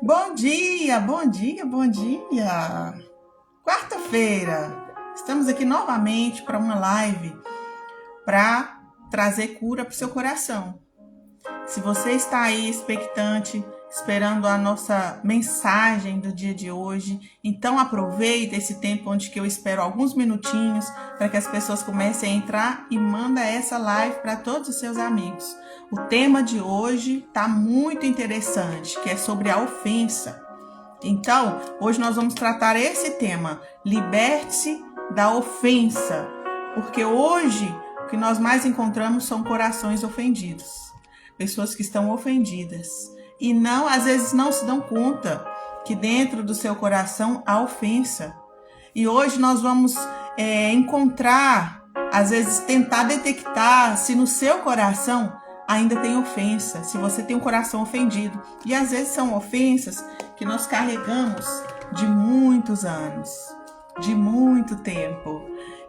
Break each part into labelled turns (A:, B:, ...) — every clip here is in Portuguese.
A: Bom dia, bom dia, bom dia! Quarta-feira, estamos aqui novamente para uma live para trazer cura para o seu coração. Se você está aí expectante, esperando a nossa mensagem do dia de hoje, então aproveita esse tempo onde que eu espero alguns minutinhos para que as pessoas comecem a entrar e manda essa live para todos os seus amigos. O tema de hoje está muito interessante, que é sobre a ofensa. Então, hoje nós vamos tratar esse tema, liberte-se da ofensa, porque hoje o que nós mais encontramos são corações ofendidos. Pessoas que estão ofendidas e às vezes não se dão conta que dentro do seu coração há ofensa. E hoje nós vamos encontrar, às vezes tentar detectar se no seu coração ainda tem ofensa, se você tem um coração ofendido. E às vezes são ofensas que nós carregamos de muitos anos, de muito tempo.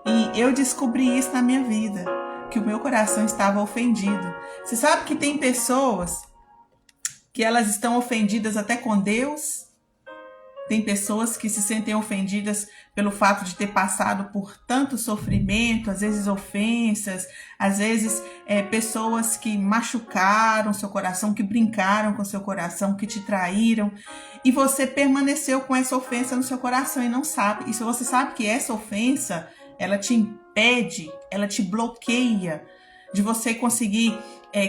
A: E eu descobri isso na minha vida, que o meu coração estava ofendido. Você sabe que tem pessoas que elas estão ofendidas até com Deus? Tem pessoas que se sentem ofendidas pelo fato de ter passado por tanto sofrimento, às vezes ofensas, às vezes pessoas que machucaram seu coração, que brincaram com seu coração, que te traíram. E você permaneceu com essa ofensa no seu coração e não sabe. E se você sabe que essa ofensa, ela te impede, ela te bloqueia de você conseguir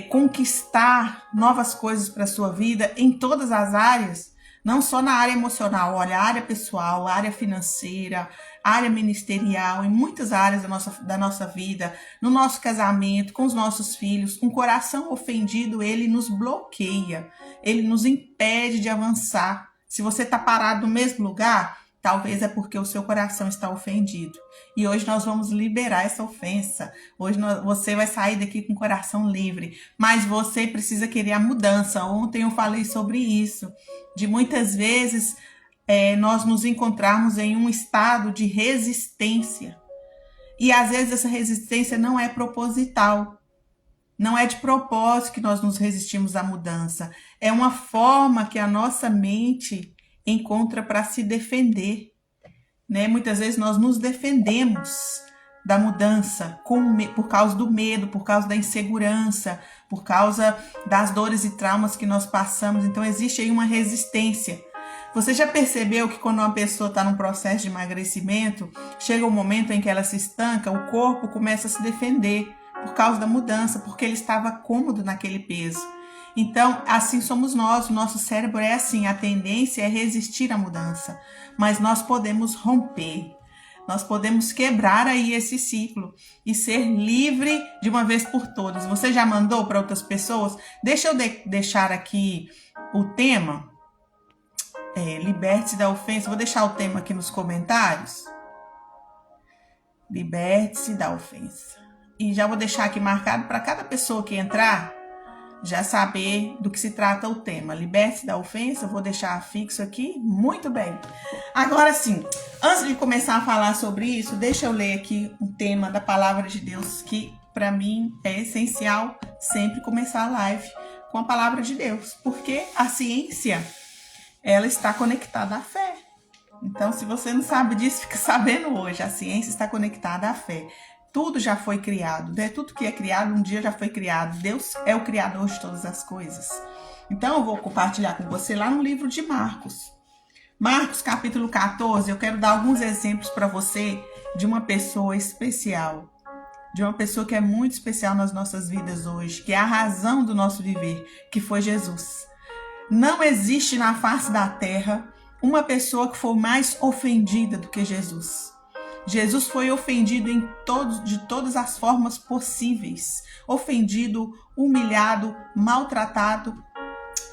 A: conquistar novas coisas para a sua vida em todas as áreas, não só na área emocional, olha, a área pessoal, a área financeira, a área ministerial, em muitas áreas da nossa vida, no nosso casamento, com os nossos filhos. Um coração ofendido, ele nos bloqueia, ele nos impede de avançar. Se você está parado no mesmo lugar, talvez é porque o seu coração está ofendido. E hoje nós vamos liberar essa ofensa. Hoje você vai sair daqui com o coração livre. Mas você precisa querer a mudança. Ontem eu falei sobre isso. De muitas vezes nós nos encontrarmos em um estado de resistência. E às vezes essa resistência não é proposital. Não é de propósito que nós nos resistimos à mudança. É uma forma que a nossa mente encontra para se defender, né? Muitas vezes nós nos defendemos da mudança por causa do medo, por causa da insegurança, por causa das dores e traumas que nós passamos. Então existe aí uma resistência. Você já percebeu que quando uma pessoa está num processo de emagrecimento, chega um momento em que ela se estanca, o corpo começa a se defender por causa da mudança, porque ele estava cômodo naquele peso. Então, assim somos nós, o nosso cérebro é assim, a tendência é resistir à mudança, mas nós podemos romper, nós podemos quebrar aí esse ciclo e ser livre de uma vez por todas. Você já mandou para outras pessoas? Deixa eu deixar aqui o tema, liberte-se da ofensa, vou deixar o tema aqui nos comentários, liberte-se da ofensa, e já vou deixar aqui marcado para cada pessoa que entrar, já saber do que se trata o tema. Liberte-se da ofensa, vou deixar fixo aqui. Muito bem. Agora sim, antes de começar a falar sobre isso, deixa eu ler aqui um tema da palavra de Deus, que para mim é essencial sempre começar a live com a palavra de Deus, porque a ciência, ela está conectada à fé. Então, se você não sabe disso, fica sabendo hoje. A ciência está conectada à fé. Tudo já foi criado, né? Tudo que é criado um dia já foi criado. Deus é o criador de todas as coisas. Então eu vou compartilhar com você lá no livro de Marcos. Marcos capítulo 14, eu quero dar alguns exemplos para você de uma pessoa especial. De uma pessoa que é muito especial nas nossas vidas hoje, que é a razão do nosso viver, que foi Jesus. Não existe na face da terra uma pessoa que for mais ofendida do que Jesus. Jesus foi ofendido de todas as formas possíveis. Ofendido, humilhado, maltratado.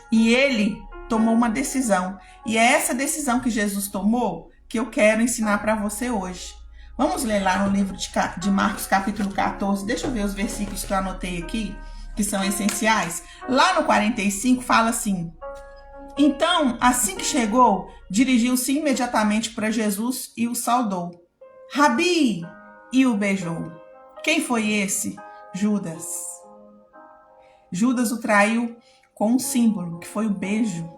A: E ele tomou uma decisão. E é essa decisão que Jesus tomou que eu quero ensinar para você hoje. Vamos ler lá no livro de Marcos capítulo 14. Deixa eu ver os versículos que eu anotei aqui, que são essenciais. Lá no 45 fala assim: então, assim que chegou, dirigiu-se imediatamente para Jesus e o saudou. Rabi! E o beijou. Quem foi esse? Judas. Judas o traiu com um símbolo, que foi o beijo.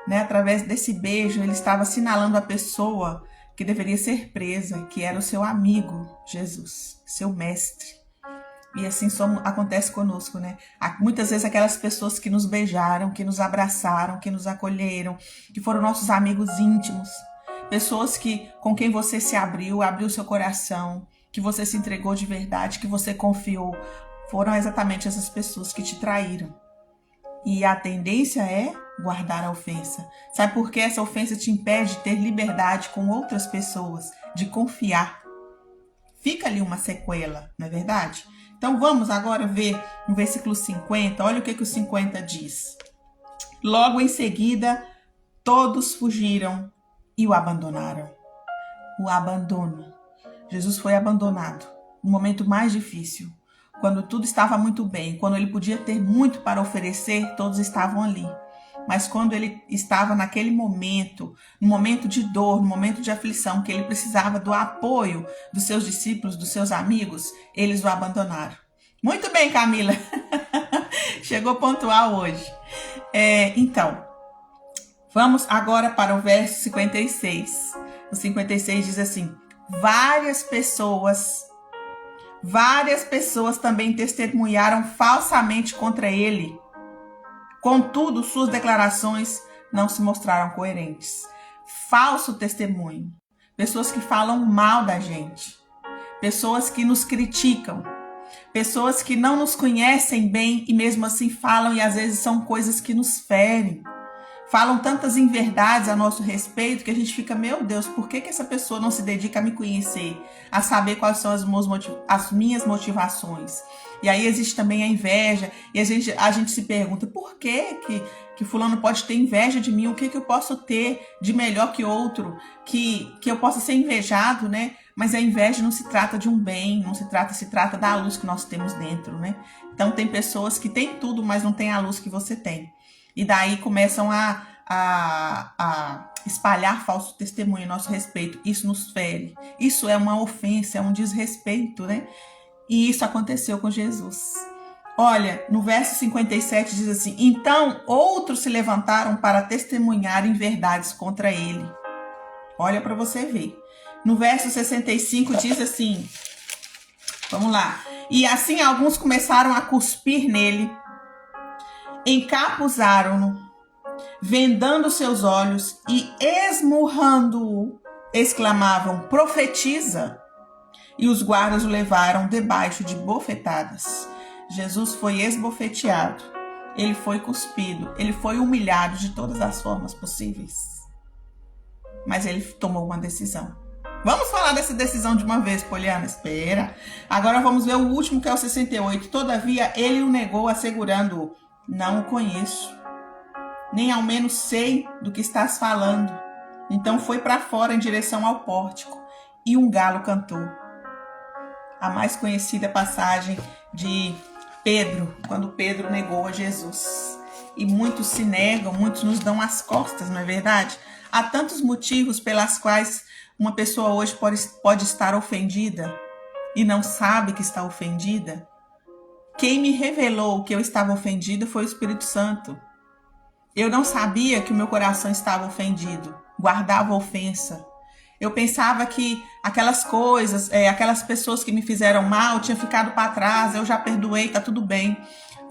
A: né? Através desse beijo, ele estava assinalando a pessoa que deveria ser presa, que era o seu amigo, Jesus, seu mestre. E assim acontece conosco, né? Muitas vezes aquelas pessoas que nos beijaram, que nos abraçaram, que nos acolheram, que foram nossos amigos íntimos, pessoas com quem você se abriu seu coração, que você se entregou de verdade, que você confiou, foram exatamente essas pessoas que te traíram. E a tendência é guardar a ofensa. Sabe por que essa ofensa te impede de ter liberdade com outras pessoas, de confiar? Fica ali uma sequela, não é verdade? Então vamos agora ver no versículo 50, olha o que o 50 diz. Logo em seguida, todos fugiram e o abandonaram. O abandono. Jesus foi abandonado no momento mais difícil, quando tudo estava muito bem, quando ele podia ter muito para oferecer, todos estavam ali. Mas quando ele estava naquele momento, no momento de dor, no momento de aflição, que ele precisava do apoio dos seus discípulos, dos seus amigos, eles o abandonaram. Muito bem, Camila. Chegou pontual hoje. Então, vamos agora para o verso 56. O 56 diz assim: Várias pessoas também testemunharam falsamente contra ele. Contudo, suas declarações não se mostraram coerentes. Falso testemunho. Pessoas que falam mal da gente. Pessoas que nos criticam. Pessoas que não nos conhecem bem e mesmo assim falam, e às vezes são coisas que nos ferem. Falam tantas inverdades a nosso respeito que a gente fica, meu Deus, por que essa pessoa não se dedica a me conhecer, a saber quais são as minhas motivações? E aí existe também a inveja, e a gente se pergunta, por que fulano pode ter inveja de mim? O que eu posso ter de melhor que outro, que eu possa ser invejado, né? Mas a inveja não se trata de um bem, se trata da luz que nós temos dentro, né? Então tem pessoas que têm tudo, mas não têm a luz que você tem. E daí começam a espalhar falso testemunho a nosso respeito. Isso nos fere. Isso é uma ofensa, é um desrespeito, né? E isso aconteceu com Jesus. Olha, no verso 57 diz assim: Então outros se levantaram para testemunhar em verdades contra ele. Olha para você ver. No verso 65 diz assim, vamos lá. E assim alguns começaram a cuspir nele, encapuzaram-no, vendando seus olhos e esmurrando-o, exclamavam: Profetiza! E os guardas o levaram debaixo de bofetadas. Jesus foi esbofeteado, ele foi cuspido, ele foi humilhado de todas as formas possíveis. Mas ele tomou uma decisão. Vamos falar dessa decisão de uma vez, Poliana? Espera. Agora vamos ver o último, que é o 68. Todavia ele o negou, assegurando: Não o conheço, nem ao menos sei do que estás falando. Então foi para fora em direção ao pórtico, e um galo cantou. A mais conhecida passagem de Pedro, quando Pedro negou a Jesus. E muitos se negam, muitos nos dão as costas, não é verdade? Há tantos motivos pelas quais uma pessoa hoje pode estar ofendida e não sabe que está ofendida. Quem me revelou que eu estava ofendida foi o Espírito Santo. Eu não sabia que o meu coração estava ofendido, guardava ofensa. Eu pensava que aquelas coisas, aquelas pessoas que me fizeram mal tinham ficado para trás, eu já perdoei, está tudo bem.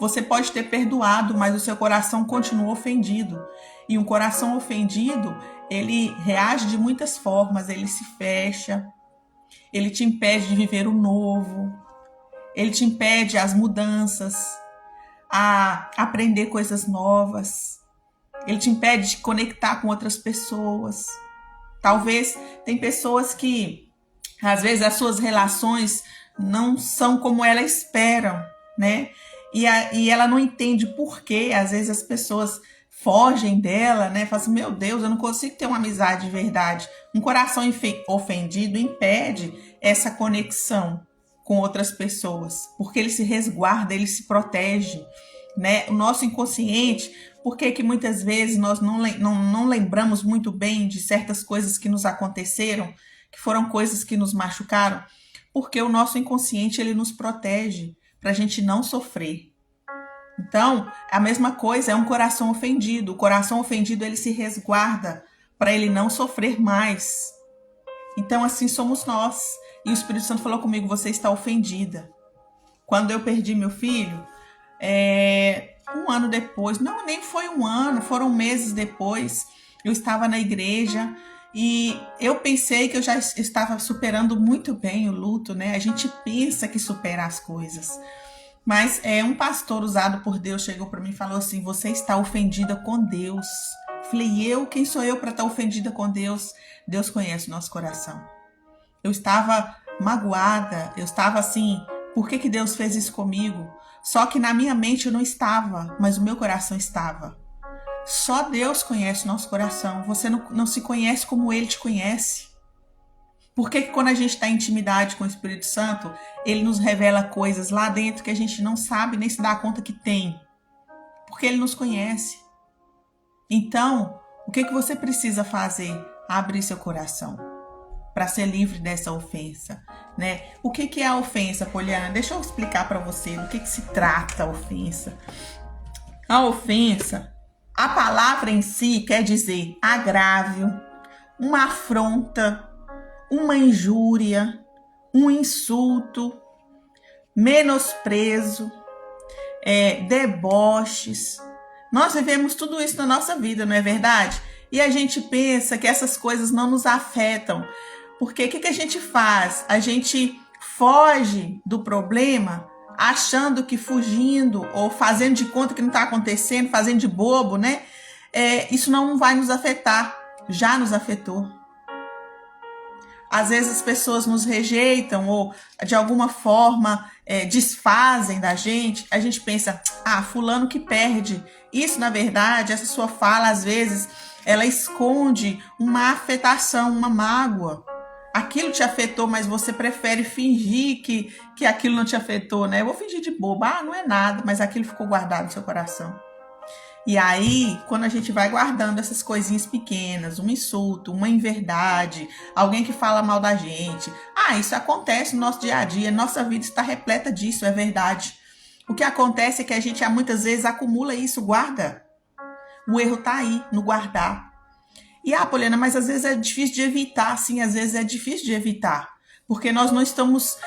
A: Você pode ter perdoado, mas o seu coração continua ofendido. E um coração ofendido, ele reage de muitas formas, ele se fecha, ele te impede de viver o novo, ele te impede as mudanças, a aprender coisas novas, ele te impede de conectar com outras pessoas. Talvez tem pessoas que, às vezes, as suas relações não são como ela esperam, né? E ela não entende por quê. Às vezes as pessoas fogem dela, né? Falam assim, meu Deus, eu não consigo ter uma amizade de verdade. Um coração ofendido impede essa conexão com outras pessoas, porque ele se resguarda, ele se protege, né? O nosso inconsciente, por que muitas vezes nós não lembramos muito bem de certas coisas que nos aconteceram, que foram coisas que nos machucaram? Porque o nosso inconsciente, ele nos protege para a gente não sofrer. Então, a mesma coisa é um coração ofendido. O coração ofendido, ele se resguarda para ele não sofrer mais. Então, assim somos nós. E o Espírito Santo falou comigo, você está ofendida. Quando eu perdi meu filho, um ano depois, não, nem foi um ano, foram meses depois, eu estava na igreja e eu pensei que eu já estava superando muito bem o luto, né? A gente pensa que supera as coisas. Mas um pastor usado por Deus chegou para mim e falou assim, você está ofendida com Deus. Falei, quem sou eu para estar ofendida com Deus? Deus conhece o nosso coração. Eu estava magoada, eu estava assim, por que Deus fez isso comigo? Só que na minha mente eu não estava, mas o meu coração estava. Só Deus conhece o nosso coração. Você não se conhece como Ele te conhece. Por que quando a gente está em intimidade com o Espírito Santo, Ele nos revela coisas lá dentro que a gente não sabe nem se dá conta que tem? Porque Ele nos conhece. Então, o que você precisa fazer? Abrir seu coração para ser livre dessa ofensa, né? O que é a ofensa, Poliana? Deixa eu explicar para você do que se trata a ofensa. A ofensa, a palavra em si quer dizer agravio, uma afronta, uma injúria, um insulto, menosprezo, deboches. Nós vivemos tudo isso na nossa vida, não é verdade? E a gente pensa que essas coisas não nos afetam. Porque o que a gente faz? A gente foge do problema achando que fugindo ou fazendo de conta que não está acontecendo, fazendo de bobo, né? Isso não vai nos afetar. Já nos afetou. Às vezes as pessoas nos rejeitam ou de alguma forma desfazem da gente. A gente pensa, fulano que perde. Isso, na verdade, essa sua fala, às vezes, ela esconde uma afetação, uma mágoa. Aquilo te afetou, mas você prefere fingir que aquilo não te afetou, né? Eu vou fingir de boba, não é nada, mas aquilo ficou guardado no seu coração. E aí, quando a gente vai guardando essas coisinhas pequenas, um insulto, uma inverdade, alguém que fala mal da gente, isso acontece no nosso dia a dia, nossa vida está repleta disso, é verdade. O que acontece é que a gente muitas vezes acumula isso, guarda. O erro está aí, no guardar. E, Poliana, mas às vezes é difícil de evitar, sim, às vezes é difícil de evitar, porque nós não estamos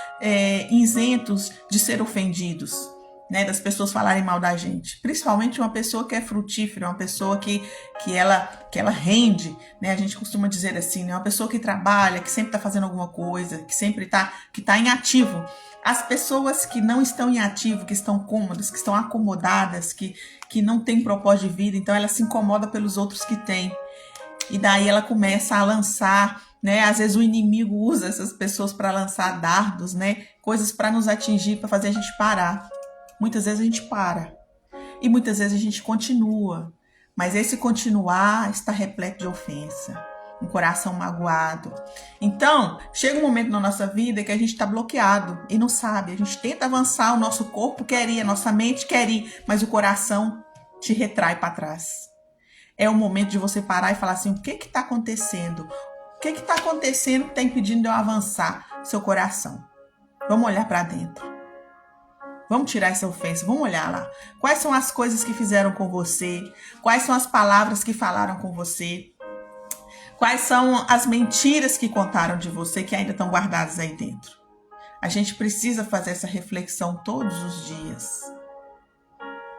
A: isentos de ser ofendidos, né, das pessoas falarem mal da gente, principalmente uma pessoa que é frutífera, uma pessoa que ela rende, né, a gente costuma dizer assim, né, uma pessoa que trabalha, que sempre está fazendo alguma coisa, que sempre está em ativo. As pessoas que não estão em ativo, que estão cômodas, que estão acomodadas, que não têm propósito de vida, então ela se incomoda pelos outros que têm. E daí ela começa a lançar, né? Às vezes o inimigo usa essas pessoas para lançar dardos, né? Coisas para nos atingir, para fazer a gente parar. Muitas vezes a gente para. E muitas vezes a gente continua. Mas esse continuar está repleto de ofensa. Um coração magoado. Então, chega um momento na nossa vida que a gente está bloqueado e não sabe. A gente tenta avançar, o nosso corpo quer ir, a nossa mente quer ir, mas o coração te retrai para trás. É o momento de você parar e falar assim, o que está acontecendo? O que está acontecendo que está impedindo de eu avançar seu coração? Vamos olhar para dentro. Vamos tirar essa ofensa, vamos olhar lá. Quais são as coisas que fizeram com você? Quais são as palavras que falaram com você? Quais são as mentiras que contaram de você que ainda estão guardadas aí dentro? A gente precisa fazer essa reflexão todos os dias.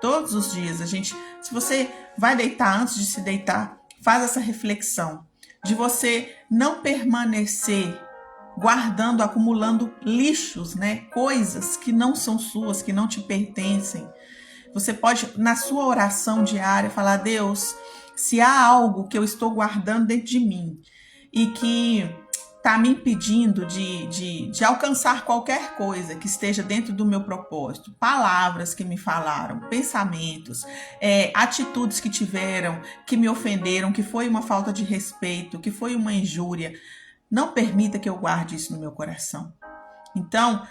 A: Todos os dias, se você vai deitar, antes de se deitar, faz essa reflexão de você não permanecer guardando, acumulando lixos, né? Coisas que não são suas, que não te pertencem. Você pode, na sua oração diária, falar, Deus, se há algo que eu estou guardando dentro de mim e que está me impedindo de alcançar qualquer coisa que esteja dentro do meu propósito, palavras que me falaram, pensamentos, atitudes que tiveram, que me ofenderam, que foi uma falta de respeito, que foi uma injúria, não permita que eu guarde isso no meu coração. Então,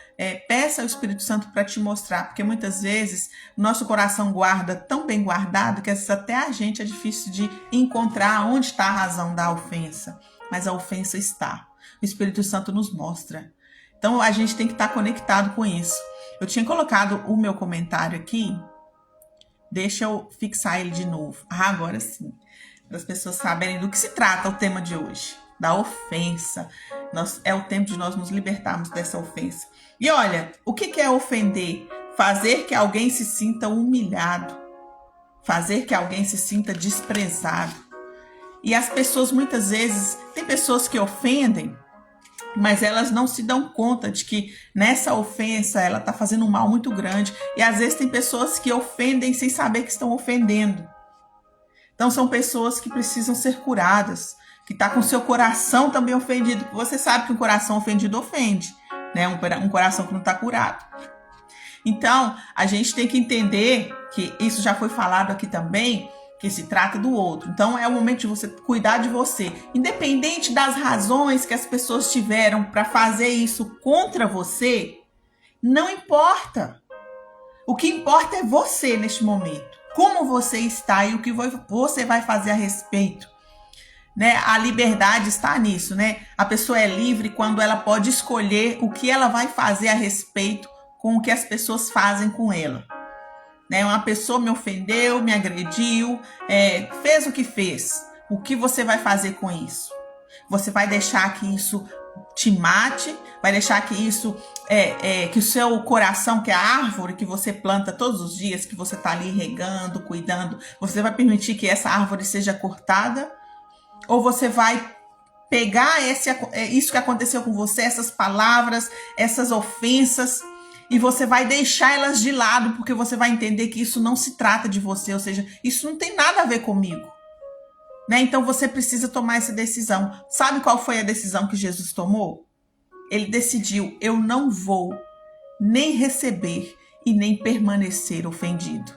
A: peça ao Espírito Santo para te mostrar, porque muitas vezes o nosso coração guarda tão bem guardado que às vezes até a gente é difícil de encontrar onde está a razão da ofensa, mas a ofensa está. O Espírito Santo nos mostra. Então, a gente tem que estar conectado com isso. Eu tinha colocado o meu comentário aqui Deixa eu fixar ele de novo. Agora sim. Para as pessoas saberem do que se trata o tema de hoje. Da ofensa. É o tempo de nós nos libertarmos dessa ofensa. E olha, o que é ofender? Fazer que alguém se sinta humilhado. Fazer que alguém se sinta desprezado. E as pessoas muitas vezes, tem pessoas que ofendem, mas elas não se dão conta de que nessa ofensa ela está fazendo um mal muito grande. E às vezes tem pessoas que ofendem sem saber que estão ofendendo. Então são pessoas que precisam ser curadas, que está com seu coração também ofendido. Você sabe que um coração ofendido ofende, né? Um coração que não está curado. Então a gente tem que entender que isso já foi falado aqui também, que se trata do outro. Então é o momento de você cuidar de você. Independente das razões que as pessoas tiveram para fazer isso contra você, não importa. O que importa é você neste momento. Como você está e o que você vai fazer a respeito. Né? A liberdade está nisso, né? A pessoa é livre quando ela pode escolher o que ela vai fazer a respeito com o que as pessoas fazem com ela. Né? Uma pessoa me ofendeu, me agrediu, fez o que fez. O que você vai fazer com isso? Você vai deixar que isso te mate? Vai deixar que isso, que o seu coração, que é a árvore que você planta todos os dias, que você está ali regando, cuidando, você vai permitir que essa árvore seja cortada? Ou você vai pegar isso que aconteceu com você, essas palavras, essas ofensas, e você vai deixar elas de lado, porque você vai entender que isso não se trata de você, ou seja, isso não tem nada a ver comigo. Né? Então você precisa tomar essa decisão. Sabe qual foi a decisão que Jesus tomou? Ele decidiu, eu não vou nem receber e nem permanecer ofendido.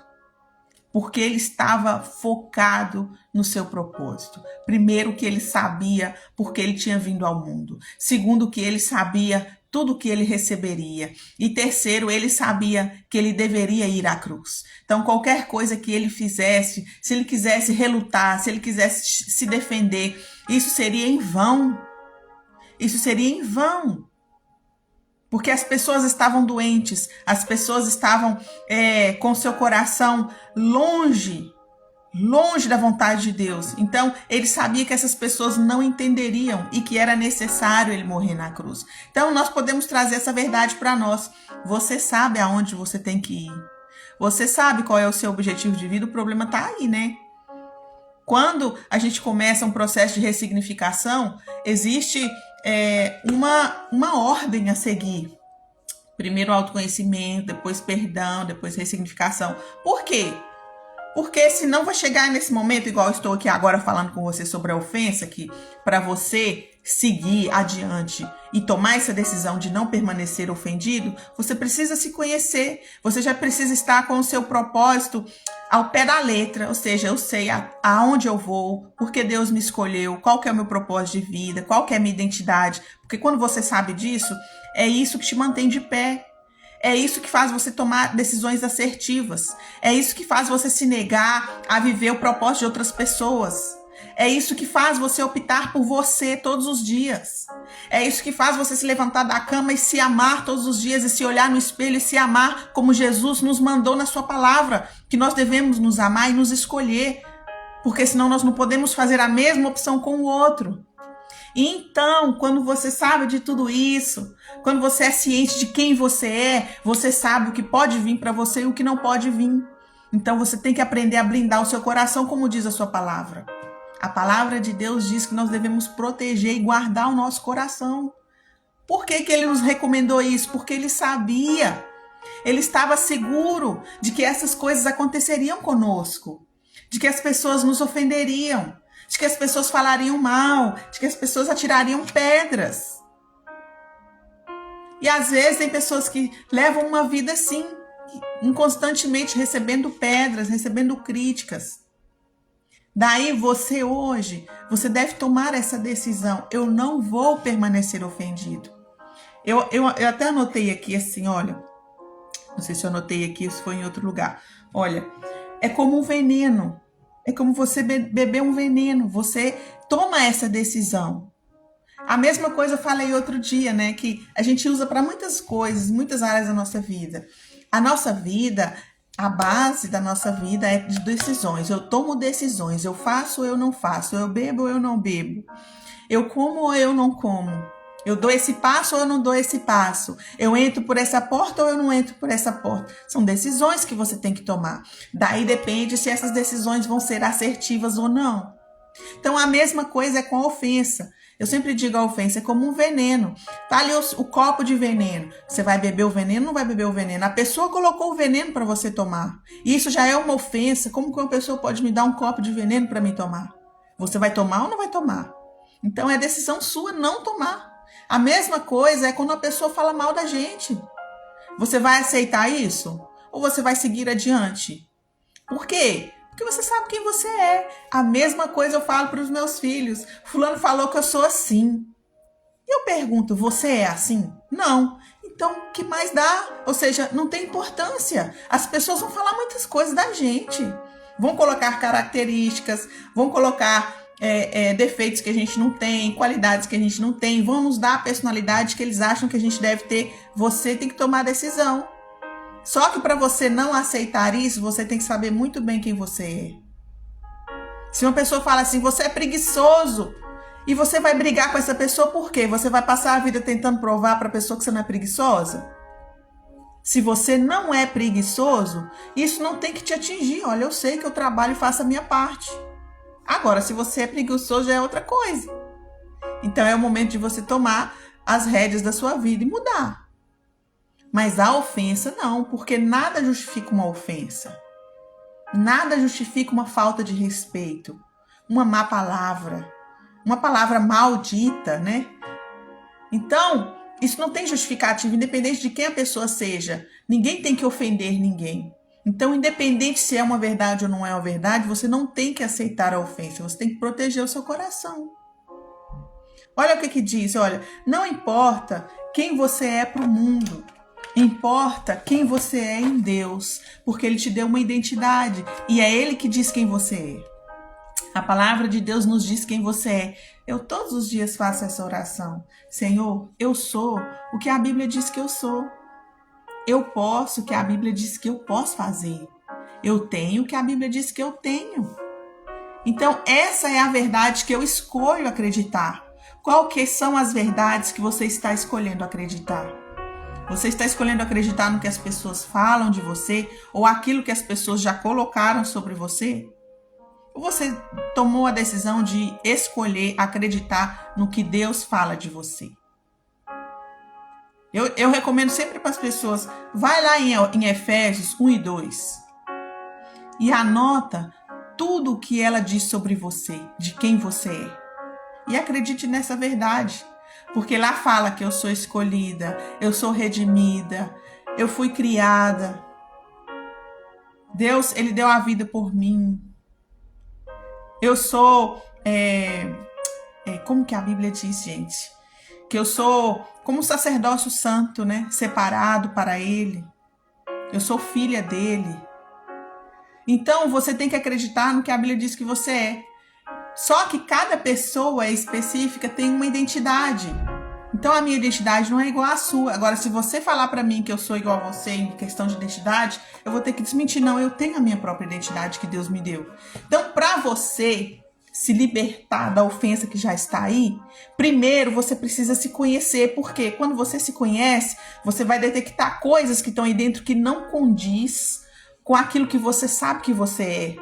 A: Porque ele estava focado no seu propósito. Primeiro, que ele sabia porque ele tinha vindo ao mundo. Segundo, que ele sabia tudo que ele receberia. E terceiro, ele sabia que ele deveria ir à cruz. Então, qualquer coisa que ele fizesse, se ele quisesse relutar, se ele quisesse se defender, isso seria em vão. Isso seria em vão. Porque as pessoas estavam doentes, as pessoas estavam com seu coração longe da vontade de Deus. Então, ele sabia que essas pessoas não entenderiam e que era necessário ele morrer na cruz. Então, nós podemos trazer essa verdade para nós. Você sabe aonde você tem que ir. Você sabe qual é o seu objetivo de vida, o problema está aí, né? Quando a gente começa um processo de ressignificação, existe uma ordem a seguir. Primeiro autoconhecimento, depois perdão, depois ressignificação. Por quê? Porque senão vai chegar nesse momento, igual eu estou aqui agora falando com você sobre a ofensa, que para você seguir adiante e tomar essa decisão de não permanecer ofendido, você precisa se conhecer, você já precisa estar com o seu propósito ao pé da letra, ou seja, eu sei aonde eu vou, porque Deus me escolheu, qual que é o meu propósito de vida, qual que é a minha identidade, porque quando você sabe disso, é isso que te mantém de pé. É isso que faz você tomar decisões assertivas. É isso que faz você se negar a viver o propósito de outras pessoas. É isso que faz você optar por você todos os dias. É isso que faz você se levantar da cama e se amar todos os dias e se olhar no espelho e se amar como Jesus nos mandou na sua palavra, que nós devemos nos amar e nos escolher, porque senão nós não podemos fazer a mesma opção com o outro. Então, quando você sabe de tudo isso, quando você é ciente de quem você sabe o que pode vir para você e o que não pode vir. Então, você tem que aprender a blindar o seu coração, como diz a sua palavra. A palavra de Deus diz que nós devemos proteger e guardar o nosso coração. Por que ele nos recomendou isso? Porque ele sabia. Ele estava seguro de que essas coisas aconteceriam conosco, de que as pessoas nos ofenderiam, de que as pessoas falariam mal, de que as pessoas atirariam pedras. E às vezes tem pessoas que levam uma vida assim, inconstantemente recebendo pedras, recebendo críticas. Daí você hoje, você deve tomar essa decisão. Eu não vou permanecer ofendido. Eu até anotei aqui assim, olha, não sei se eu anotei aqui, se foi em outro lugar. Olha, é como um veneno. É como você beber um veneno. Você toma essa decisão. A mesma coisa eu falei outro dia, né? Que a gente usa para muitas coisas, muitas áreas da nossa vida. A nossa vida, A base da nossa vida é de decisões. Eu tomo decisões. Eu faço ou eu não faço. Eu bebo ou eu não bebo. Eu como ou eu não como. Eu dou esse passo ou eu não dou esse passo. Eu entro por essa porta ou eu não entro por essa porta. São decisões que você tem que tomar. Daí depende se essas decisões vão ser assertivas ou não. Então a mesma coisa é com a ofensa. Eu sempre digo a ofensa é como um veneno. Tá ali o copo de veneno. Você vai beber o veneno ou não vai beber o veneno? A pessoa colocou o veneno para você tomar. E isso já é uma ofensa. Como que uma pessoa pode me dar um copo de veneno para mim tomar? Você vai tomar ou não vai tomar? Então é decisão sua não tomar. A mesma coisa é quando a pessoa fala mal da gente. Você vai aceitar isso? Ou você vai seguir adiante? Por quê? Porque você sabe quem você é. A mesma coisa eu falo para os meus filhos. Fulano falou que eu sou assim. E eu pergunto, você é assim? Não. Então, o que mais dá? Ou seja, não tem importância. As pessoas vão falar muitas coisas da gente. Vão colocar características, vão colocar defeitos que a gente não tem, qualidades que a gente não tem, vão nos dar a personalidade que eles acham que a gente deve ter. Você tem que tomar a decisão. Só que para você não aceitar isso, você tem que saber muito bem quem você é. Se uma pessoa fala assim, você é preguiçoso, e você vai brigar com essa pessoa por quê? Você vai passar a vida tentando provar para a pessoa que você não é preguiçosa? Se você não é preguiçoso, isso não tem que te atingir. Olha, eu sei que eu trabalho e faço a minha parte. Agora, se você é preguiçoso, já é outra coisa. Então é o momento de você tomar as rédeas da sua vida e mudar. Mas a ofensa não, porque nada justifica uma ofensa. Nada justifica uma falta de respeito, uma má palavra, uma palavra maldita, né? Então, isso não tem justificativa, independente de quem a pessoa seja. Ninguém tem que ofender ninguém. Então, independente se é uma verdade ou não é uma verdade, você não tem que aceitar a ofensa, você tem que proteger o seu coração. Olha o que diz, olha, não importa quem você é para o mundo. Importa quem você é em Deus, porque Ele te deu uma identidade e é Ele que diz quem você é. A palavra de Deus nos diz quem você é. Eu todos os dias faço essa oração. Senhor, eu sou o que a Bíblia diz que eu sou. Eu posso o que a Bíblia diz que eu posso fazer. Eu tenho o que a Bíblia diz que eu tenho. Então, essa é a verdade que eu escolho acreditar. Qual que são as verdades que você está escolhendo acreditar? Você está escolhendo acreditar no que as pessoas falam de você ou aquilo que as pessoas já colocaram sobre você? Ou você tomou a decisão de escolher acreditar no que Deus fala de você? Eu recomendo sempre para as pessoas, vai lá em Efésios 1 e 2 e anota tudo o que ela diz sobre você, de quem você é. E acredite nessa verdade. Porque lá fala que eu sou escolhida, eu sou redimida, eu fui criada. Deus, Ele deu a vida por mim. Eu sou, como que a Bíblia diz, gente? Que eu sou como um sacerdócio santo, né? Separado para Ele. Eu sou filha dEle. Então, você tem que acreditar no que a Bíblia diz que você é. Só que cada pessoa específica tem uma identidade. Então a minha identidade não é igual à sua. Agora, se você falar para mim que eu sou igual a você em questão de identidade, eu vou ter que desmentir. Não, eu tenho a minha própria identidade que Deus me deu. Então, para você se libertar da ofensa que já está aí, primeiro você precisa se conhecer. Porque quando você se conhece, você vai detectar coisas que estão aí dentro que não condiz com aquilo que você sabe que você é.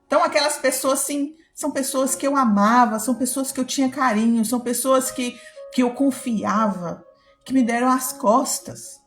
A: Então, aquelas pessoas, sim, são pessoas que eu amava, são pessoas que eu tinha carinho, são pessoas que eu confiava, que me deram as costas.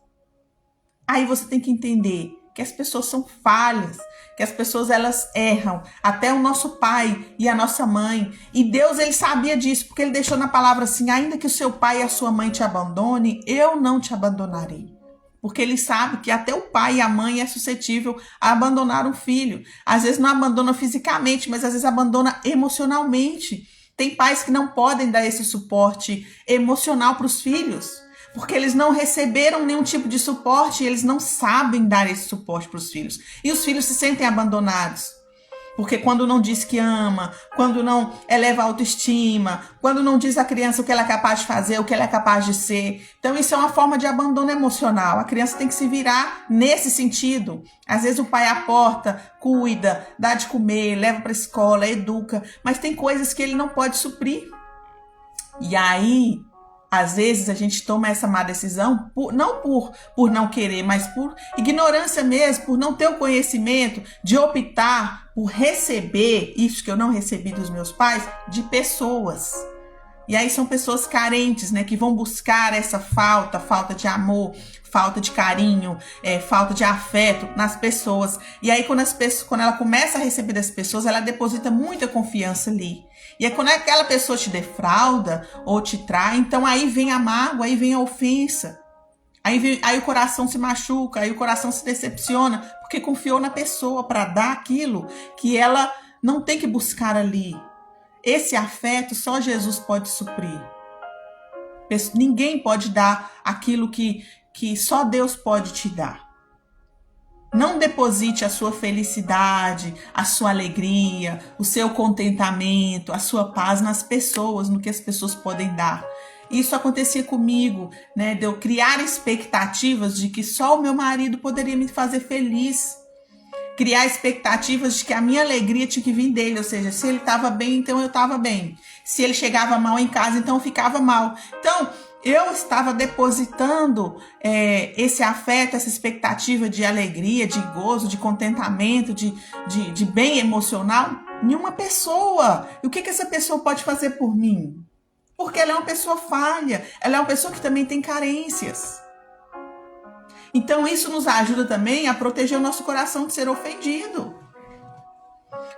A: Aí você tem que entender que as pessoas são falhas, que as pessoas elas erram, até o nosso pai e a nossa mãe. E Deus, Ele sabia disso, porque Ele deixou na palavra assim, ainda que o seu pai e a sua mãe te abandonem, eu não te abandonarei. Porque Ele sabe que até o pai e a mãe é suscetível a abandonar um filho. Às vezes não abandona fisicamente, mas às vezes abandona emocionalmente. Tem pais que não podem dar esse suporte emocional para os filhos, porque eles não receberam nenhum tipo de suporte e eles não sabem dar esse suporte para os filhos. E os filhos se sentem abandonados. Porque quando não diz que ama, quando não eleva a autoestima, quando não diz à criança o que ela é capaz de fazer, o que ela é capaz de ser. Então isso é uma forma de abandono emocional. A criança tem que se virar nesse sentido. Às vezes o pai aporta, cuida, dá de comer, leva para a escola, educa, mas tem coisas que ele não pode suprir. E aí, às vezes a gente toma essa má decisão, não por não querer, mas por ignorância mesmo, por não ter o conhecimento de optar por receber isso que eu não recebi dos meus pais, de pessoas. E aí são pessoas carentes, né, que vão buscar essa falta de amor, falta de carinho, falta de afeto nas pessoas. E aí quando ela começa a receber das pessoas, ela deposita muita confiança ali. E aí quando aquela pessoa te defrauda ou te trai, então aí vem a mágoa, aí vem a ofensa. Aí o coração se machuca, aí o coração se decepciona, porque confiou na pessoa para dar aquilo que ela não tem que buscar ali. Esse afeto só Jesus pode suprir. Ninguém pode dar aquilo que só Deus pode te dar. Não deposite a sua felicidade, a sua alegria, o seu contentamento, a sua paz nas pessoas, no que as pessoas podem dar. Isso acontecia comigo, né? De eu criar expectativas de que só o meu marido poderia me fazer feliz. Criar expectativas de que a minha alegria tinha que vir dele, ou seja, se ele estava bem, então eu estava bem. Se ele chegava mal em casa, então eu ficava mal. Então, eu estava depositando esse afeto, essa expectativa de alegria, de gozo, de contentamento, de bem emocional em uma pessoa. E o que essa pessoa pode fazer por mim? Porque ela é uma pessoa falha, ela é uma pessoa que também tem carências. Então isso nos ajuda também a proteger o nosso coração de ser ofendido.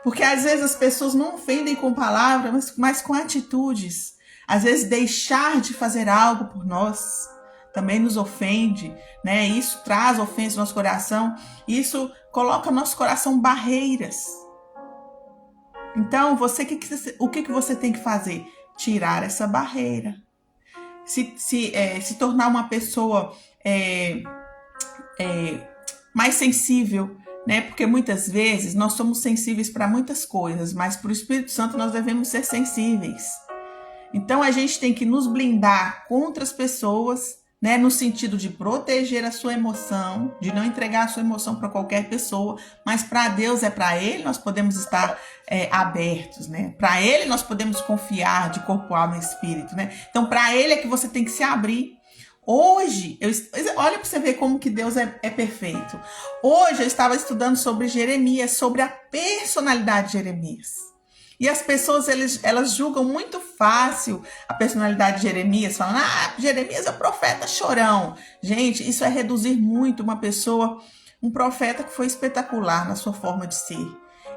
A: Porque às vezes as pessoas não ofendem com palavras, mas com atitudes. Às vezes deixar de fazer algo por nós também nos ofende, né? Isso traz ofensa no nosso coração, isso coloca no nosso coração barreiras. Então, o que você tem que fazer? Tirar essa barreira. Se tornar uma pessoa mais sensível, né? Porque muitas vezes nós somos sensíveis para muitas coisas, mas para o Espírito Santo nós devemos ser sensíveis. Então a gente tem que nos blindar contra as pessoas, né? No sentido de proteger a sua emoção, de não entregar a sua emoção para qualquer pessoa, mas para Deus para Ele nós podemos estar abertos, né? Para Ele nós podemos confiar de corpo, alma e espírito, né? Então para Ele é que você tem que se abrir. Hoje, olha para você ver como que Deus é perfeito. Hoje eu estava estudando sobre Jeremias, sobre a personalidade de Jeremias. E as pessoas, elas julgam muito fácil a personalidade de Jeremias, falando, Jeremias é o profeta chorão. Gente, isso é reduzir muito uma pessoa, um profeta que foi espetacular na sua forma de ser.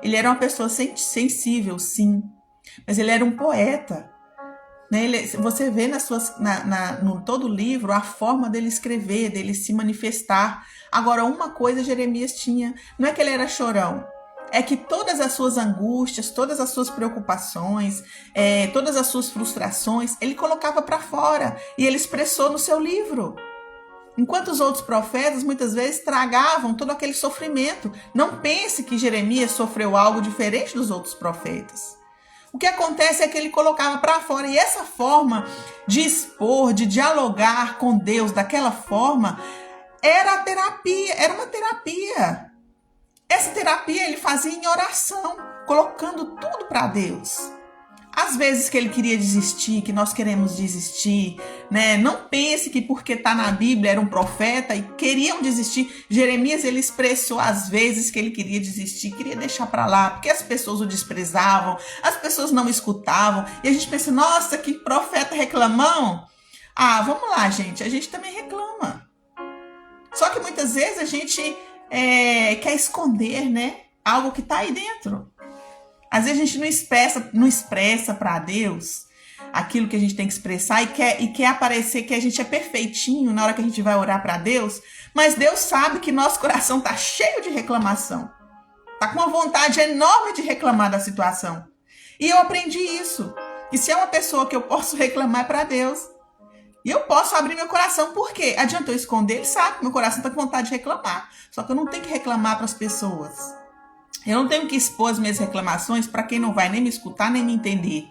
A: Ele era uma pessoa sensível, sim, mas ele era um poeta. Você vê no todo o livro a forma dele escrever, dele se manifestar. Agora, uma coisa Jeremias tinha, não é que ele era chorão, é que todas as suas angústias, todas as suas preocupações, todas as suas frustrações, ele colocava para fora e ele expressou no seu livro. Enquanto os outros profetas muitas vezes tragavam todo aquele sofrimento. Não pense que Jeremias sofreu algo diferente dos outros profetas. O que acontece é que ele colocava para fora, e essa forma de expor, de dialogar com Deus daquela forma, era uma terapia. Essa terapia ele fazia em oração, colocando tudo para Deus. Às vezes que ele queria desistir, que nós queremos desistir, né? Não pense que porque está na Bíblia era um profeta e queriam desistir. Jeremias, ele expressou às vezes que ele queria desistir, queria deixar para lá, porque as pessoas o desprezavam, as pessoas não escutavam. E a gente pensa, nossa, que profeta reclamão. Vamos lá, gente, a gente também reclama. Só que muitas vezes a gente quer esconder, né? Algo que está aí dentro. Às vezes a gente não expressa para Deus aquilo que a gente tem que expressar e quer aparecer que a gente é perfeitinho na hora que a gente vai orar para Deus, mas Deus sabe que nosso coração está cheio de reclamação. Está com uma vontade enorme de reclamar da situação. E eu aprendi isso. Que se é uma pessoa que eu posso reclamar é para Deus. E eu posso abrir meu coração, por quê? Adianta eu esconder? Ele sabe que meu coração está com vontade de reclamar. Só que eu não tenho que reclamar para as pessoas. Eu não tenho que expor as minhas reclamações para quem não vai nem me escutar, nem me entender.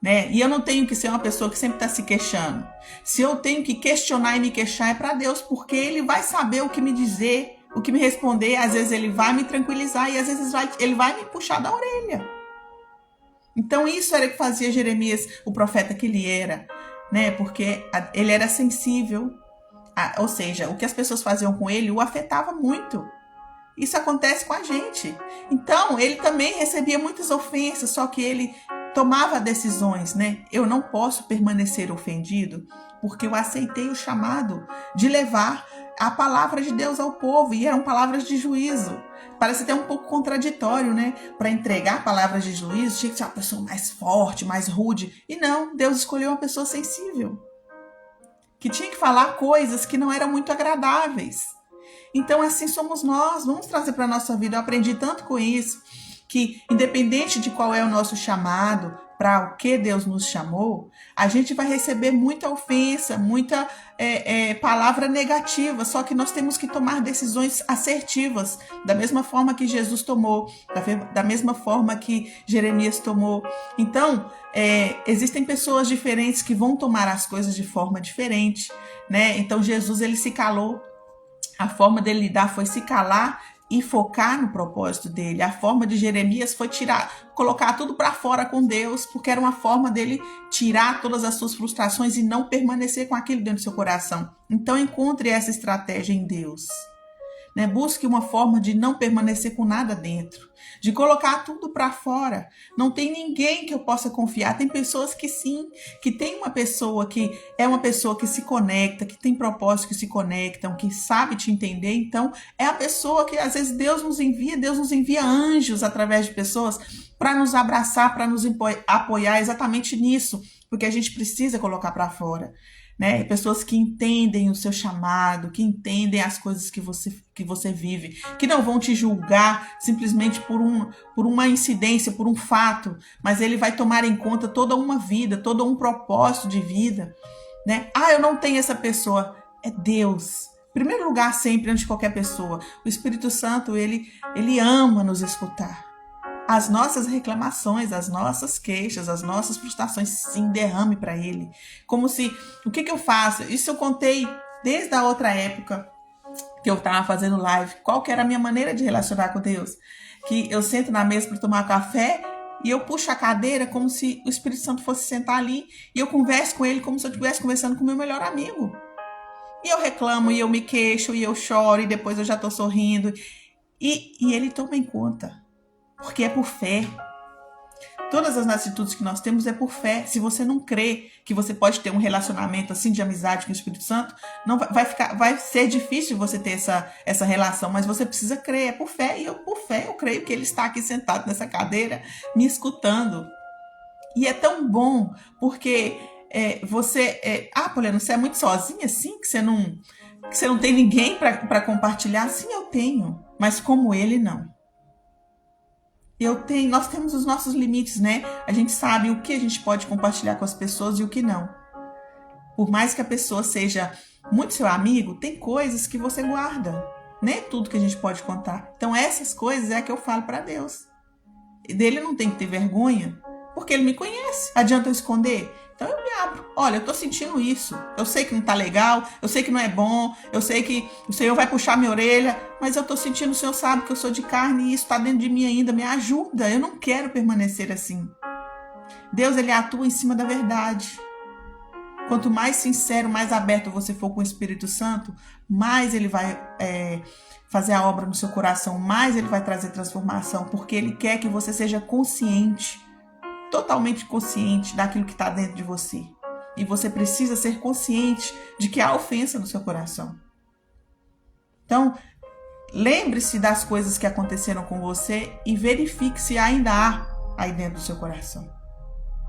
A: Né? E eu não tenho que ser uma pessoa que sempre está se queixando. Se eu tenho que questionar e me queixar, é para Deus, porque Ele vai saber o que me dizer, o que me responder. Às vezes Ele vai me tranquilizar e às vezes Ele vai me puxar da orelha. Então isso era o que fazia Jeremias, o profeta que ele era, né? Porque ele era sensível, ou seja, o que as pessoas faziam com ele o afetava muito. Isso acontece com a gente. Então ele também recebia muitas ofensas, só que ele tomava decisões, né? Eu não posso permanecer ofendido porque eu aceitei o chamado de levar a palavra de Deus ao povo, e eram palavras de juízo. Parece até um pouco contraditório, né? Para entregar palavras de juízo, tinha que ser uma pessoa mais forte, mais rude. E não, Deus escolheu uma pessoa sensível, que tinha que falar coisas que não eram muito agradáveis. Então, assim somos nós. Vamos trazer para a nossa vida. Eu aprendi tanto com isso, que independente de qual é o nosso chamado, para o que Deus nos chamou, a gente vai receber muita ofensa, muita palavra negativa, só que nós temos que tomar decisões assertivas, da mesma forma que Jesus tomou, da mesma forma que Jeremias tomou. Então, existem pessoas diferentes que vão tomar as coisas de forma diferente, né? Então, Jesus, ele se calou. A forma dele lidar foi se calar e focar no propósito dele. A forma de Jeremias foi colocar tudo para fora com Deus, porque era uma forma dele tirar todas as suas frustrações e não permanecer com aquilo dentro do seu coração. Então encontre essa estratégia em Deus. Né? Busque uma forma de não permanecer com nada dentro, de colocar tudo para fora. Não tem ninguém que eu possa confiar. Tem pessoas que sim, que tem uma pessoa que é uma pessoa que se conecta, que tem propósitos que se conectam, que sabe te entender. Então é a pessoa que às vezes Deus nos envia anjos através de pessoas para nos abraçar, para nos apoiar exatamente nisso, porque a gente precisa colocar para fora. Né? Pessoas que entendem o seu chamado, que entendem as coisas que você vive, que não vão te julgar simplesmente por uma incidência, por um fato, mas ele vai tomar em conta toda uma vida, todo um propósito de vida. Né? Eu não tenho essa pessoa. É Deus. Em primeiro lugar, sempre, antes de qualquer pessoa. O Espírito Santo, ele ama nos escutar. As nossas reclamações, as nossas queixas, as nossas frustrações, sim, derrame para Ele. Como se, o que eu faço? Isso eu contei desde a outra época que eu estava fazendo live. Qual que era a minha maneira de relacionar com Deus? Que eu sento na mesa para tomar café e eu puxo a cadeira como se o Espírito Santo fosse sentar ali e eu converso com Ele como se eu estivesse conversando com o meu melhor amigo. E eu reclamo, e eu me queixo, e eu choro, e depois eu já estou sorrindo. E Ele toma em conta. Porque é por fé. Todas as atitudes que nós temos é por fé. Se você não crê que você pode ter um relacionamento assim de amizade com o Espírito Santo, não vai ser difícil você ter essa relação, mas você precisa crer, é por fé. E por fé eu creio que Ele está aqui sentado nessa cadeira, me escutando. E é tão bom, porque Poliana, você é muito sozinha assim, que você não tem ninguém para compartilhar? Sim, eu tenho, mas como Ele não. Nós temos os nossos limites, né? A gente sabe o que a gente pode compartilhar com as pessoas e o que não. Por mais que a pessoa seja muito seu amigo, tem coisas que você guarda. Nem é tudo que a gente pode contar. Então essas coisas é que eu falo para Deus. E dele não tem que ter vergonha, porque Ele me conhece. Adianta eu esconder? Então eu me abro. Olha, eu tô sentindo isso. Eu sei que não tá legal, eu sei que não é bom, eu sei que o Senhor vai puxar minha orelha, mas eu tô sentindo, o Senhor sabe que eu sou de carne e isso tá dentro de mim ainda. Me ajuda, eu não quero permanecer assim. Deus, Ele atua em cima da verdade. Quanto mais sincero, mais aberto você for com o Espírito Santo, mais Ele vai fazer a obra no seu coração, mais Ele vai trazer transformação, porque Ele quer que você seja consciente, totalmente consciente daquilo que está dentro de você. E você precisa ser consciente de que há ofensa no seu coração. Então, lembre-se das coisas que aconteceram com você e verifique se ainda há aí dentro do seu coração.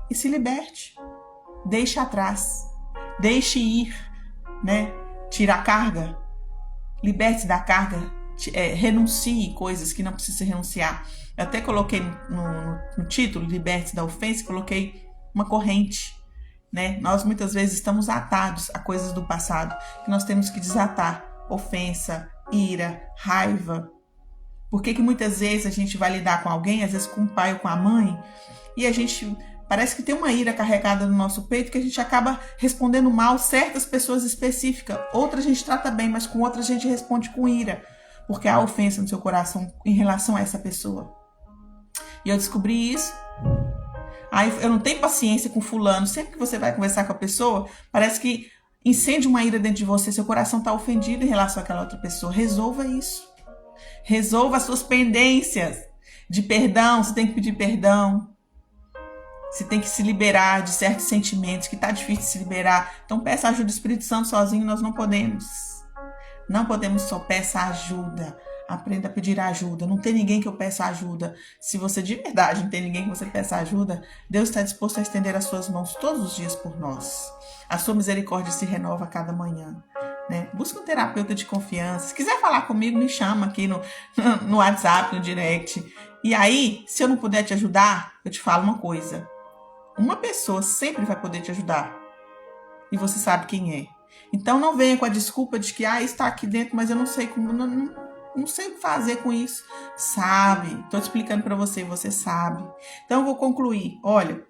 A: E se liberte. Deixe atrás. Deixe ir, né? Tira a carga. Liberte-se da carga. Renuncie coisas que não precisa renunciar. Eu até coloquei no título, liberte-se da ofensa, coloquei uma corrente, né? Nós muitas vezes estamos atados a coisas do passado, que nós temos que desatar. Ofensa, ira, raiva. Por que muitas vezes a gente vai lidar com alguém, às vezes com o pai ou com a mãe, e a gente parece que tem uma ira carregada no nosso peito que a gente acaba respondendo mal certas pessoas específicas. Outras a gente trata bem, mas com outras a gente responde com ira, porque há ofensa no seu coração em relação a essa pessoa. E eu descobri isso. Aí eu não tenho paciência com fulano. Sempre que você vai conversar com a pessoa, parece que incende uma ira dentro de você. Seu coração está ofendido em relação àquela outra pessoa. Resolva isso. Resolva as suas pendências de perdão. Você tem que pedir perdão. Você tem que se liberar de certos sentimentos que está difícil de se liberar. Então peça ajuda do Espírito Santo sozinho. Nós não podemos. Não podemos só peça ajuda. Aprenda a pedir ajuda. Não tem ninguém que eu peça ajuda. Se você de verdade não tem ninguém que você peça ajuda, Deus está disposto a estender as suas mãos todos os dias por nós. A sua misericórdia se renova a cada manhã. Né? Busca um terapeuta de confiança. Se quiser falar comigo, me chama aqui no WhatsApp, no direct. E aí, se eu não puder te ajudar, eu te falo uma coisa. Uma pessoa sempre vai poder te ajudar. E você sabe quem é. Então não venha com a desculpa de que está aqui dentro, mas eu não sei como... Não sei o que fazer com isso. Sabe? Estou te explicando para você, você sabe. Então eu vou concluir. Olha,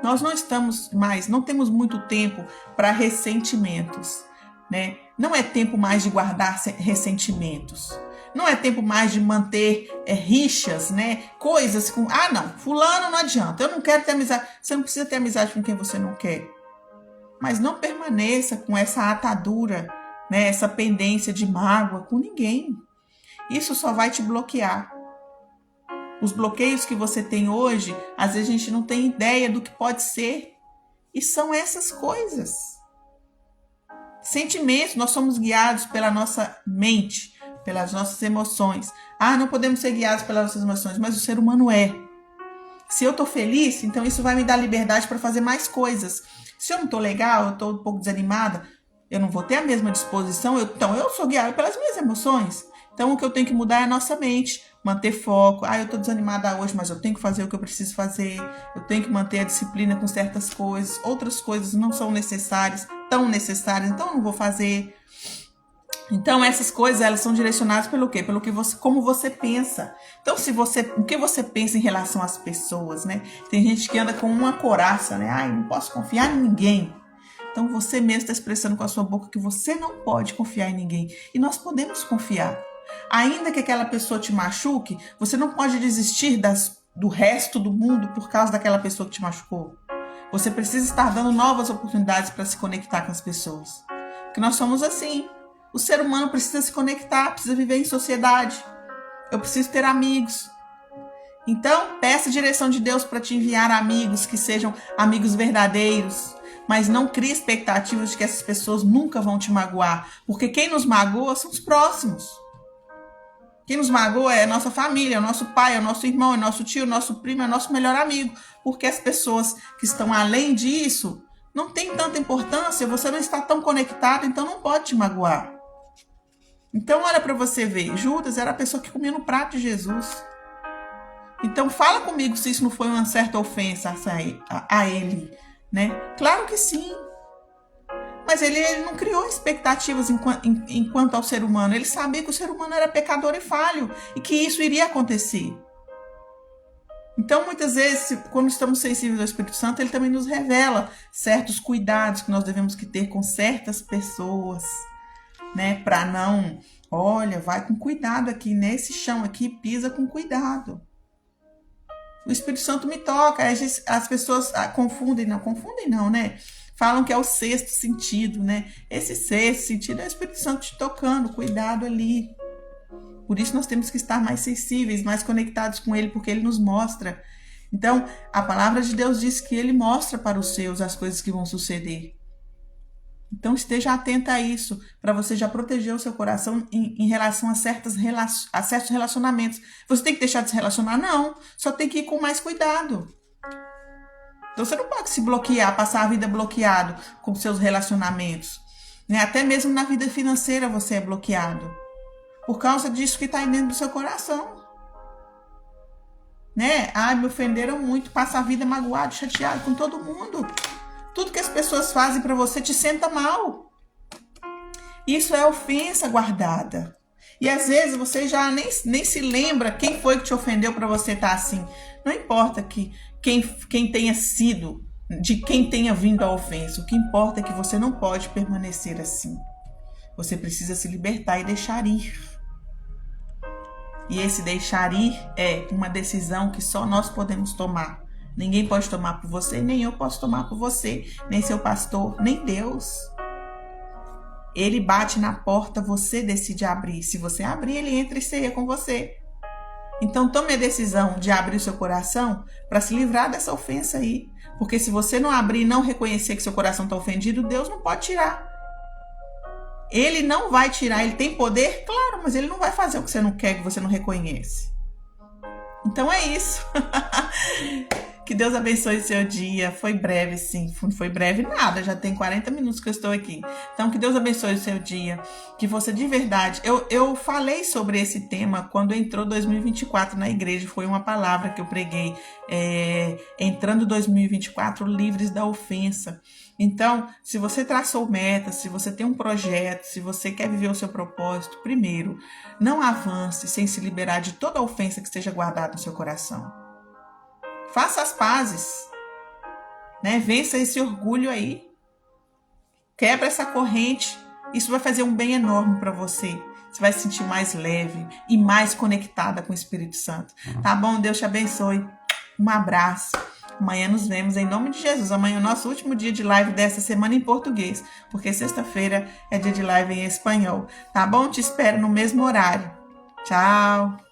A: nós não temos muito tempo para ressentimentos, né? Não é tempo mais de guardar ressentimentos. Não é tempo mais de manter rixas, né? Coisas com... não, fulano não adianta. Eu não quero ter amizade. Você não precisa ter amizade com quem você não quer. Mas não permaneça com essa atadura, né? Essa pendência de mágoa com ninguém. Isso só vai te bloquear. Os bloqueios que você tem hoje, às vezes a gente não tem ideia do que pode ser. E são essas coisas. Sentimentos, nós somos guiados pela nossa mente, pelas nossas emoções. Não podemos ser guiados pelas nossas emoções, mas o ser humano é. Se eu estou feliz, então isso vai me dar liberdade para fazer mais coisas. Se eu não estou legal, eu estou um pouco desanimada, eu não vou ter a mesma disposição. Então eu sou guiada pelas minhas emoções. Então, o que eu tenho que mudar é a nossa mente, manter foco. Eu estou desanimada hoje, mas eu tenho que fazer o que eu preciso fazer. Eu tenho que manter a disciplina com certas coisas. Outras coisas não são necessárias, tão necessárias, então eu não vou fazer. Então, essas coisas, elas são direcionadas pelo quê? Como você pensa. Então, o que você pensa em relação às pessoas, né? Tem gente que anda com uma coraça, né? Não posso confiar em ninguém. Então, você mesmo está expressando com a sua boca que você não pode confiar em ninguém. E nós podemos confiar. Ainda que aquela pessoa te machuque, você não pode desistir do resto do mundo por causa daquela pessoa que te machucou. Você precisa estar dando novas oportunidades para se conectar com as pessoas. Porque nós somos assim. O ser humano precisa se conectar, precisa viver em sociedade. Eu preciso ter amigos. Então, peça a direção de Deus para te enviar amigos que sejam amigos verdadeiros. Mas não crie expectativas de que essas pessoas nunca vão te magoar. Porque quem nos magoa são os próximos. Quem nos magoa é a nossa família, é o nosso pai, é o nosso irmão, é o nosso tio, é o nosso primo, é o nosso melhor amigo. Porque as pessoas que estão além disso não têm tanta importância, você não está tão conectado, então não pode te magoar. Então olha para você ver, Judas era a pessoa que comia no prato de Jesus. Então fala comigo se isso não foi uma certa ofensa a ele, né? Claro que sim. Mas ele não criou expectativas enquanto ao ser humano. Ele sabia que o ser humano era pecador e falho e que isso iria acontecer. Então, muitas vezes, quando estamos sensíveis ao Espírito Santo, ele também nos revela certos cuidados que nós devemos ter com certas pessoas, né? Para não, vai com cuidado aqui, nesse chão aqui, pisa com cuidado. O Espírito Santo me toca, as pessoas confundem não, né? Falam que é o sexto sentido, né? Esse sexto sentido é o Espírito Santo te tocando, cuidado ali. Por isso nós temos que estar mais sensíveis, mais conectados com Ele, porque Ele nos mostra. Então, a palavra de Deus diz que Ele mostra para os seus as coisas que vão suceder. Então, esteja atenta a isso, para você já proteger o seu coração em relação a certos relacionamentos. Você tem que deixar de se relacionar? Não, só tem que ir com mais cuidado. Então, você não pode se bloquear, passar a vida bloqueado com seus relacionamentos. Né? Até mesmo na vida financeira você é bloqueado. Por causa disso que está aí dentro do seu coração. Né? Me ofenderam muito, passa a vida magoado, chateado com todo mundo. Tudo que as pessoas fazem para você te senta mal. Isso é ofensa guardada. E às vezes você já nem se lembra quem foi que te ofendeu para você estar assim. Não importa que quem tenha sido, de quem tenha vindo a ofensa. O que importa é que você não pode permanecer assim. Você precisa se libertar e deixar ir. E esse deixar ir é uma decisão que só nós podemos tomar. Ninguém pode tomar por você, nem eu posso tomar por você, nem seu pastor, nem Deus. Ele bate na porta, você decide abrir. Se você abrir, ele entra e ceia com você. Então tome a decisão de abrir o seu coração para se livrar dessa ofensa aí. Porque se você não abrir e não reconhecer que seu coração está ofendido, Deus não pode tirar. Ele não vai tirar, ele tem poder, claro, mas ele não vai fazer o que você não quer, que você não reconhece. Então é isso. Que Deus abençoe o seu dia. Foi breve, sim. Foi breve nada, já tem 40 minutos que eu estou aqui. Então, que Deus abençoe o seu dia. Que você de verdade... Eu falei sobre esse tema quando entrou 2024 na igreja. Foi uma palavra que eu preguei. Entrando 2024, livres da ofensa. Então, se você traçou metas, se você tem um projeto, se você quer viver o seu propósito, primeiro, não avance sem se liberar de toda a ofensa que esteja guardada no seu coração. Faça as pazes, né? Vença esse orgulho aí. Quebra essa corrente. Isso vai fazer um bem enorme para você. Você vai se sentir mais leve e mais conectada com o Espírito Santo. Tá bom? Deus te abençoe. Um abraço. Amanhã nos vemos em nome de Jesus. Amanhã é o nosso último dia de live dessa semana em português, porque sexta-feira é dia de live em espanhol. Tá bom? Te espero no mesmo horário. Tchau.